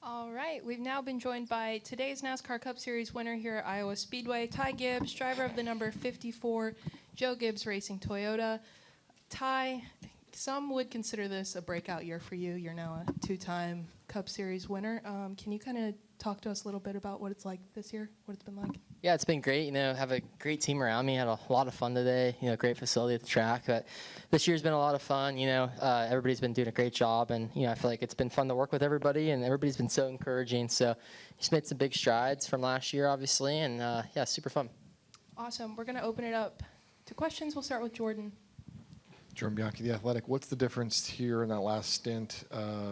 All right, we've now been joined by today's NASCAR Cup Series winner here at Iowa Speedway, Ty Gibbs, driver of the number 54 Joe Gibbs Racing Toyota. Ty, some would consider this a breakout year for you. You're now a two-time Cup Series winner. Can you kind of talk to us a little bit about what it's like this year, what it's been like? Yeah, it's been great. Have a great team around me. Had a lot of fun today. Great facility at the track. But this year's been a lot of fun. Everybody's been doing a great job, and I feel like it's been fun to work with everybody, and everybody's been so encouraging. So, just made some big strides from last year, obviously, and yeah, super fun. Awesome. We're going to open it up to questions. We'll start with Jordan. Jordan Bianchi, The Athletic. What's the difference here in that last stint,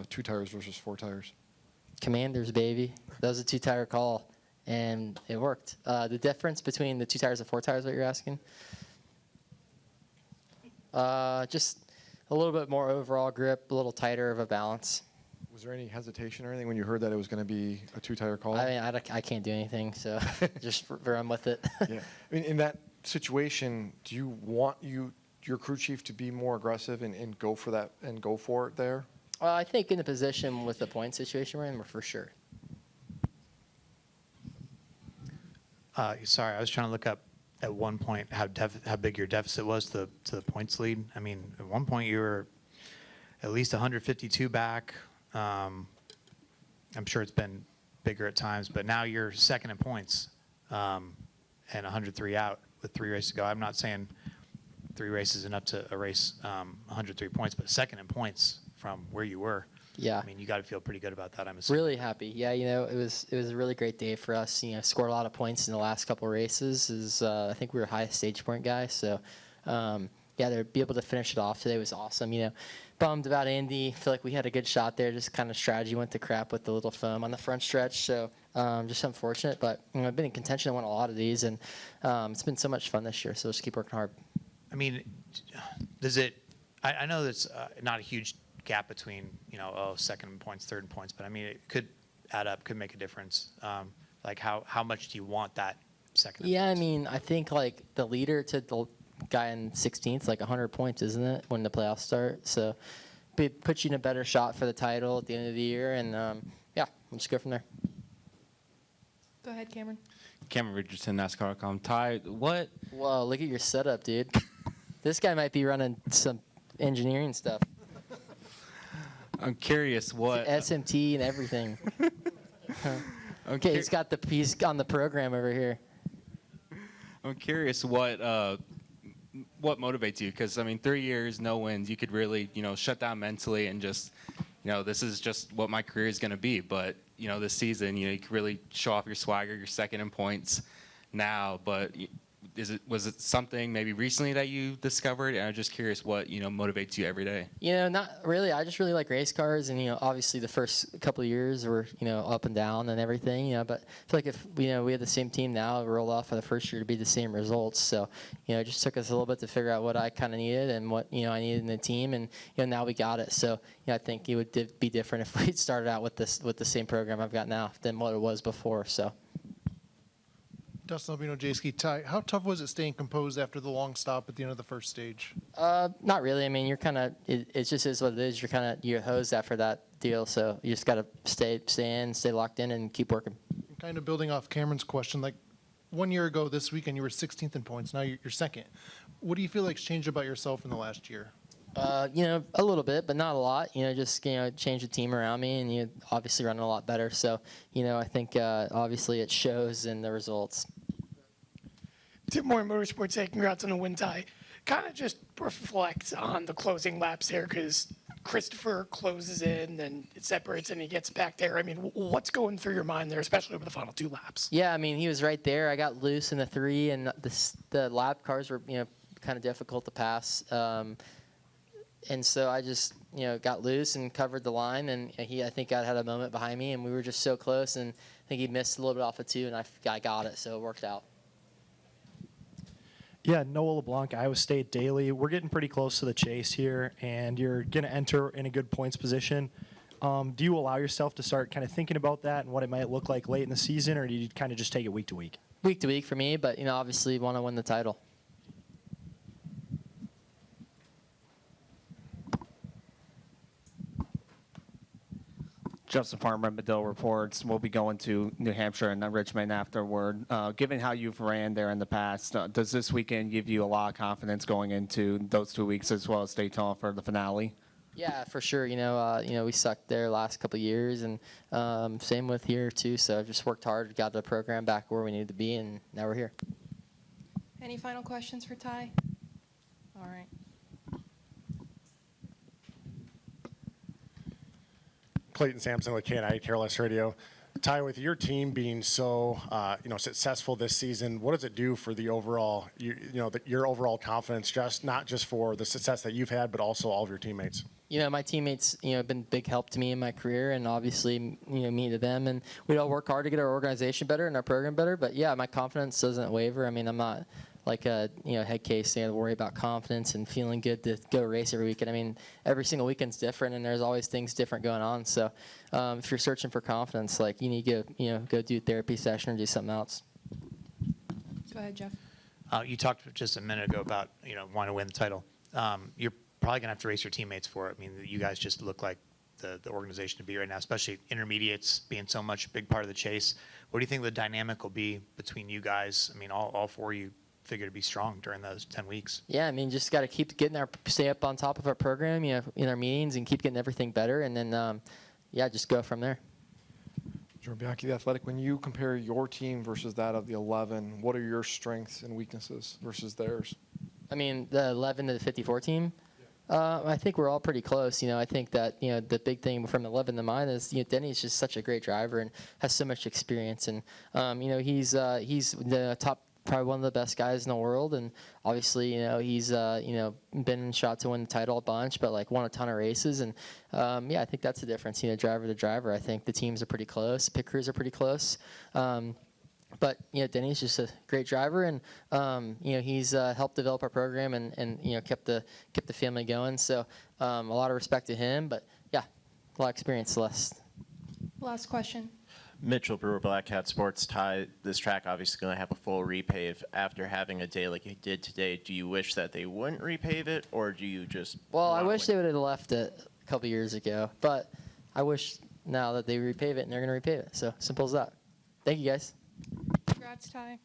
2 tires versus 4 tires? Commanders, baby. That was a 2-tire call. And it worked. The difference between the 2 tires and 4 tires, what you're asking? Just a little bit more overall grip, a little tighter of a balance. Was there any hesitation or anything when you heard that it was going to be a 2-tire call? I mean, I can't do anything, so just run with it. Yeah. I mean, in that situation, do you want your crew chief to be more aggressive and go for that and go for it there? I think in the position with the point situation we're in, we're for sure. Sorry, I was trying to look up at one point how big your deficit was to the points lead. I mean, at one point you were at least 152 back. I'm sure it's been bigger at times, but now you're second in points and 103 out with 3 races to go. I'm not saying 3 races enough to erase 103 points, but second in points from where you were. Yeah. I mean, you got to feel pretty good about that, I'm assuming. Really happy. Yeah, it was a really great day for us. Scored a lot of points in the last couple of races. I think we were highest stage point guys. So, yeah, to be able to finish it off today was awesome. Bummed about Indy. Feel like we had a good shot there. Just kind of strategy went to crap with the little foam on the front stretch. So, just unfortunate. But I've been in contention. I won a lot of these, and it's been so much fun this year. So just keep working hard. I mean, does it? I know that's not a huge gap between second in points, third in points, but I mean it could add up, could make a difference. Like how much do you want that second? Yeah, I mean I think like the leader to the guy in 16th, like 100 points, isn't it, when the playoffs start? So it puts you in a better shot for the title at the end of the year, and yeah, we'll just go from there. Go ahead, Cameron. Cameron Richardson, NASCAR.com. Ty, what? Whoa, look at your setup, dude. This guy might be running some engineering stuff. I'm curious what SMT and everything. Okay, he's on the program over here. I'm curious what motivates you, because I mean 3 years, no wins. You could really shut down mentally and just this is just what my career is going to be. But this season you could really show off your swagger. You're second in points now, but was it something maybe recently that you discovered? And I'm just curious what motivates you every day. Not really. I just really like race cars, and obviously the first couple of years were up and down and everything. But I feel like if we had the same team now, rolled off for the first year to be the same results. So it just took us a little bit to figure out what I kind of needed and what I needed in the team, and now we got it. So I think it would be different if we started out with the same program I've got now than what it was before. So. Dustin Albino, J-Ski. Ty, how tough was it staying composed after the long stop at the end of the first stage? Not really. I mean, you're kind of, it just is what it is. You're hosed after that deal, so you just got to stay locked in and keep working. And kind of building off Cameron's question, like 1 year ago this weekend you were 16th in points, now you're second. What do you feel like's changed about yourself in the last year? A little bit, but not a lot. Just change the team around me, and obviously running a lot better. So, I think obviously it shows in the results. Tip More Motorsports, say congrats on the win, Ty. Kind of just reflect on the closing laps here, because Christopher closes in, and it separates, and he gets back there. I mean, what's going through your mind there, especially over the final 2 laps? Yeah, I mean, he was right there. I got loose in the 3, and the lap cars were kind of difficult to pass. And so I just, got loose and covered the line, and I think I had a moment behind me, and we were just so close, and I think he missed a little bit off of 2, and I got it, so it worked out. Yeah, Noah LeBlanc, Iowa State Daily. We're getting pretty close to the chase here, and you're going to enter in a good points position. Do you allow yourself to start kind of thinking about that and what it might look like late in the season, or do you kind of just take it week to week? Week to week for me, but, obviously want to win the title. Justin Farmer, Medill reports. We'll be going to New Hampshire and Richmond afterward. Given how you've ran there in the past, does this weekend give you a lot of confidence going into those 2 weeks as well as Daytona for the finale? Yeah, for sure. We sucked there last couple of years, and same with here too. So I've just worked hard, got the program back where we needed to be, and now we're here. Any final questions for Ty? All right. Clayton Sampson with KNI Careless Radio. Ty, with your team being so successful this season, what does it do for the overall your overall confidence? Not just for the success that you've had, but also all of your teammates. My teammates, have been big help to me in my career, and obviously, me to them. And we all work hard to get our organization better and our program better. But yeah, my confidence doesn't waver. I mean, I'm not like a head case to worry about confidence and feeling good to go race every weekend. I mean, every single weekend's different, and there's always things different going on. So if you're searching for confidence, like you need to go do a therapy session or do something else. Go ahead, Jeff. You talked just a minute ago about wanting to win the title. You're probably gonna have to race your teammates for it. I mean, you guys just look like the organization to be right now, especially intermediates being so much a big part of the chase. What do you think the dynamic will be between you guys? I mean, all four of you figure to be strong during those 10 weeks. Yeah, I mean, just got to stay up on top of our program, in our meetings, and keep getting everything better, and then, just go from there. Jordan Bianchi, The Athletic, when you compare your team versus that of the 11, what are your strengths and weaknesses versus theirs? I mean, the 11 to the 54 team, I think we're all pretty close. I think that, the big thing from 11 to mine is, Denny's just such a great driver and has so much experience. And, he's the top, probably one of the best guys in the world. And obviously, he's, been in shot to win the title a bunch, but won a ton of races. And, I think that's the difference, driver to driver. I think the teams are pretty close. Pit crews are pretty close. But Denny's just a great driver, and he's helped develop our program and kept the family going. So a lot of respect to him. But yeah, a lot of experience, Celeste. Last question. Mitchell Brewer, Black Hat Sports. Ty, this track obviously going to have a full repave. After having a day like you did today, do you wish that they wouldn't repave it, or do you just? Well, I wish they would have left it a couple years ago, but I wish now that they repave it and they're going to repave it. So simple as that. Thank you, guys. Congrats, Ty.